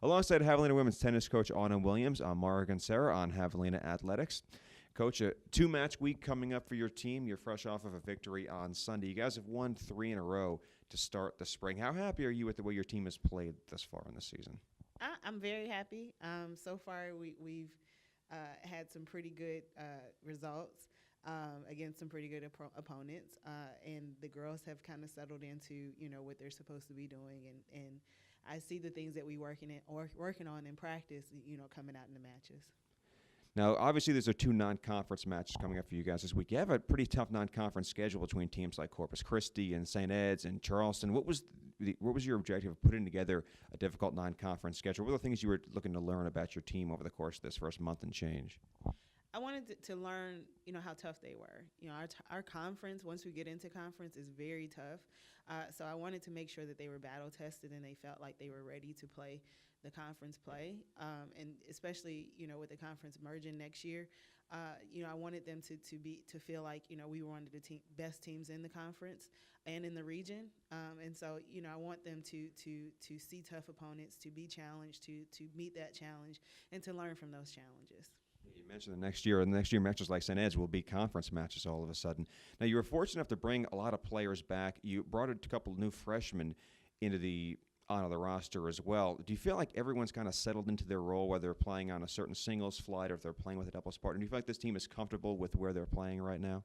Alongside Javelina women's tennis coach Anna Williams, I'm Mara Gansera on Javelina Athletics. Coach, a two-match week coming up for your team. You're fresh off of a victory on Sunday. You guys have won 3 in a row to start the spring. How happy are you with the way your team has played thus far in the season? I'm very happy. So far, we've had some pretty good results against some pretty good opponents, and the girls have kind of settled into what they're supposed to be doing, and I see the things that we working on in practice, coming out in the matches. Now, obviously, there's 2 non-conference matches coming up for you guys this week. You have a pretty tough non-conference schedule between teams like Corpus Christi and St. Ed's and Charleston. What was your objective of putting together a difficult non-conference schedule? What were the things you were looking to learn about your team over the course of this first month and change? I wanted to learn, how tough they were. Our conference, once we get into conference, is very tough. So I wanted to make sure that they were battle tested and they felt like they were ready to play the conference play. And especially, with the conference merging next year, I wanted them to feel like, we were one of the best teams in the conference and in the region. And so, I want them to see tough opponents, to be challenged, to meet that challenge, and to learn from those challenges. You mentioned the next year matches like St. Ed's will be conference matches all of a sudden. Now, you were fortunate enough to bring a lot of players back. You brought a couple of new freshmen onto the roster as well. Do you feel like everyone's kind of settled into their role, whether they're playing on a certain singles flight or if they're playing with a doubles partner? Do you feel like this team is comfortable with where they're playing right now?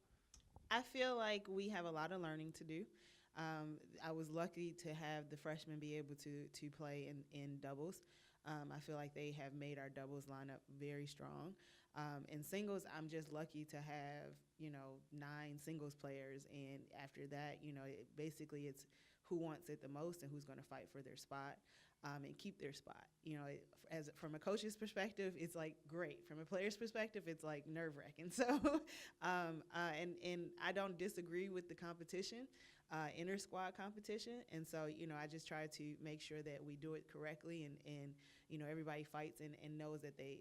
I feel like we have a lot of learning to do. I was lucky to have the freshmen be able to play in doubles. I feel like they have made our doubles lineup very strong. In singles, I'm just lucky to have, 9 singles players. And after that, basically it's who wants it the most and who's going to fight for their spot and keep their spot. From a coach's perspective, it's like great. From a player's perspective, it's like nerve-wracking. So, and I don't disagree with the competition, inter-squad competition. And so, I just try to make sure that we do it correctly and everybody fights and knows that they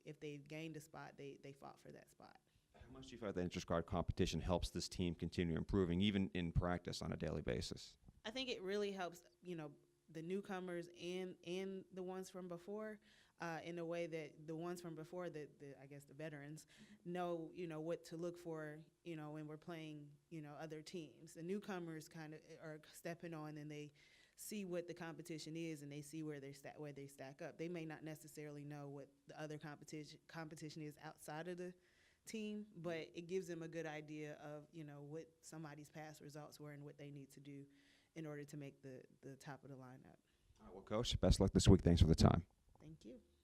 if they've gained a spot, they fought for that spot. How much do you feel like the inter-squad competition helps this team continue improving, even in practice on a daily basis? I think it really helps, the newcomers and the ones from before, in a way that the ones from before, I guess the veterans, know, what to look for, when we're playing, other teams. The newcomers kind of are stepping on and they see what the competition is and they see where they stack up. They may not necessarily know what the other competition is outside of the team, but it gives them a good idea of, what somebody's past results were and what they need to do in order to make the top of the lineup. All right, well, Coach, best luck this week. Thanks for the time.